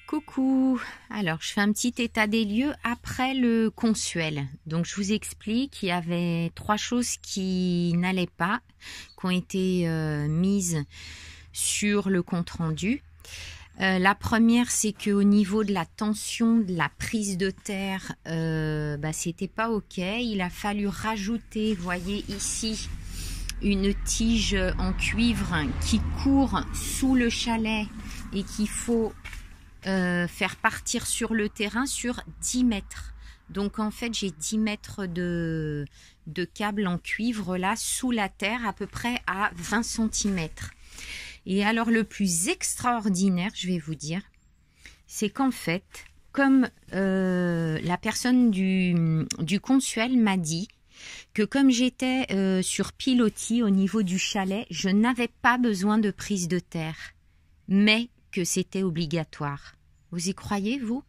Coucou, alors je fais un petit état des lieux après le consuel. Donc je vous explique qu'il y avait 3 choses qui n'allaient pas, qui ont été mises sur le compte-rendu. La première, c'est qu'au niveau de la tension de la prise de terre, c'était pas ok. Il a fallu rajouter, vous voyez ici, une tige en cuivre qui court sous le chalet et qu'il faut faire partir sur le terrain sur 10 mètres. Donc en fait j'ai 10 mètres de câble en cuivre là sous la terre à peu près à 20 cm. Et alors le plus extraordinaire, je vais vous dire, c'est qu'en fait comme la personne du consuel m'a dit que comme j'étais sur pilotis au niveau du chalet, je n'avais pas besoin de prise de terre, mais que c'était obligatoire. Vous y croyez, vous?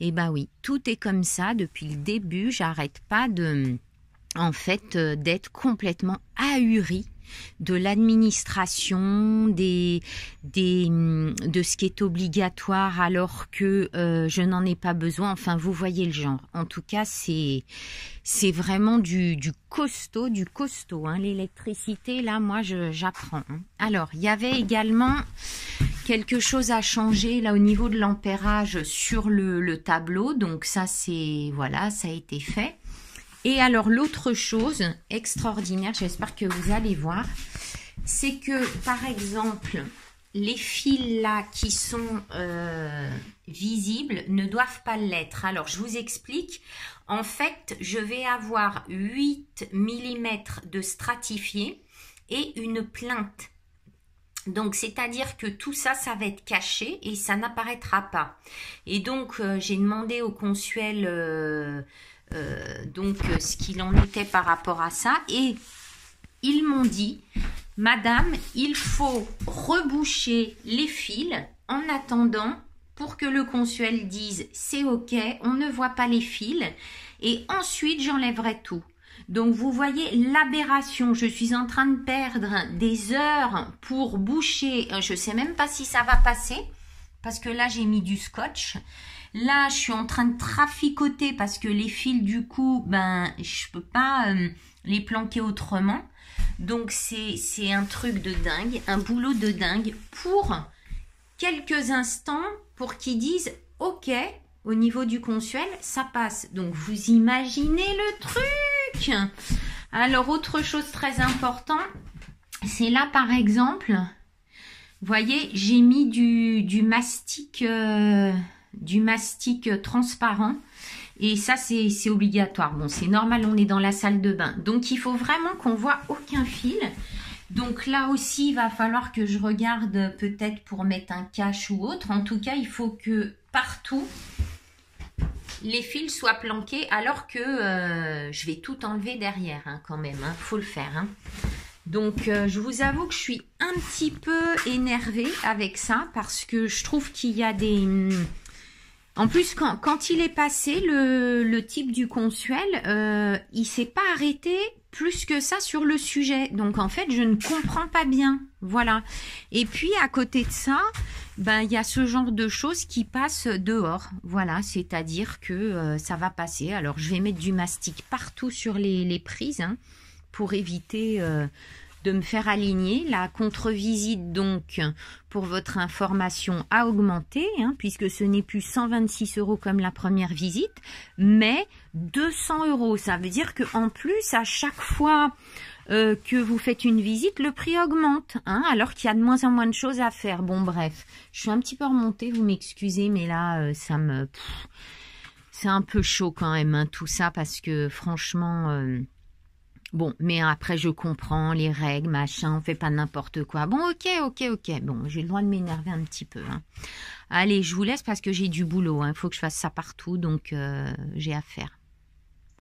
Eh ben oui, tout est comme ça depuis le début. J'arrête pas d'être complètement ahurie de l'administration, de ce qui est obligatoire alors que je n'en ai pas besoin. Enfin, vous voyez le genre. En tout cas, c'est vraiment du costaud, hein. L'électricité, là, moi, j'apprends. Hein. Alors, il y avait également quelque chose à changer là au niveau de l'ampérage sur le tableau. Donc ça, voilà, ça a été fait. Et alors l'autre chose extraordinaire, j'espère que vous allez voir, c'est que par exemple, les fils là qui sont visibles ne doivent pas l'être. Alors je vous explique. En fait, je vais avoir 8 mm de stratifié et une plainte. Donc, c'est-à-dire que tout ça, ça va être caché et ça n'apparaîtra pas. Et donc, j'ai demandé au consuel ce qu'il en était par rapport à ça. Et ils m'ont dit, Madame, il faut reboucher les fils en attendant pour que le consuel dise, c'est OK, on ne voit pas les fils. Et ensuite, j'enlèverai tout. Donc, vous voyez l'aberration. Je suis en train de perdre des heures pour boucher. Je ne sais même pas si ça va passer parce que là, j'ai mis du scotch. Là, je suis en train de traficoter parce que les fils, du coup, je peux pas les planquer autrement. Donc, c'est un truc de dingue, un boulot de dingue pour quelques instants pour qu'ils disent « OK ». Au niveau du consuel, ça passe. Donc, vous imaginez le truc. Alors, autre chose très importante, c'est là, par exemple, vous voyez, j'ai mis du mastic transparent. Et ça, c'est obligatoire. Bon, c'est normal, on est dans la salle de bain. Donc, il faut vraiment qu'on voit aucun fil. Donc là aussi, il va falloir que je regarde peut-être pour mettre un cache ou autre. En tout cas, il faut que partout, les fils soient planqués alors que je vais tout enlever derrière hein, quand même. Hein, faut le faire. Hein. Donc, je vous avoue que je suis un petit peu énervée avec ça parce que je trouve qu'il y a des... En plus, quand il est passé, le type du consuel, il s'est pas arrêté plus que ça sur le sujet. Donc, en fait, je ne comprends pas bien. Voilà. Et puis, à côté de ça, il y a ce genre de choses qui passent dehors. Voilà, c'est-à-dire que ça va passer. Alors, je vais mettre du mastic partout sur les prises hein, pour éviter... de me faire aligner. La contre-visite, donc, pour votre information, a augmenté, hein, puisque ce n'est plus 126 € comme la première visite, mais 200 €. Ça veut dire qu'en plus, à chaque fois que vous faites une visite, le prix augmente, hein, alors qu'il y a de moins en moins de choses à faire. Bon, bref, je suis un petit peu remontée, vous m'excusez, mais là, c'est un peu chaud quand même, hein, tout ça, parce que franchement... Bon, mais après, je comprends les règles, machin, on fait pas n'importe quoi. Bon, ok. Bon, j'ai le droit de m'énerver un petit peu. Hein. Allez, je vous laisse parce que j'ai du boulot. Il faut que je fasse ça partout, donc j'ai à faire.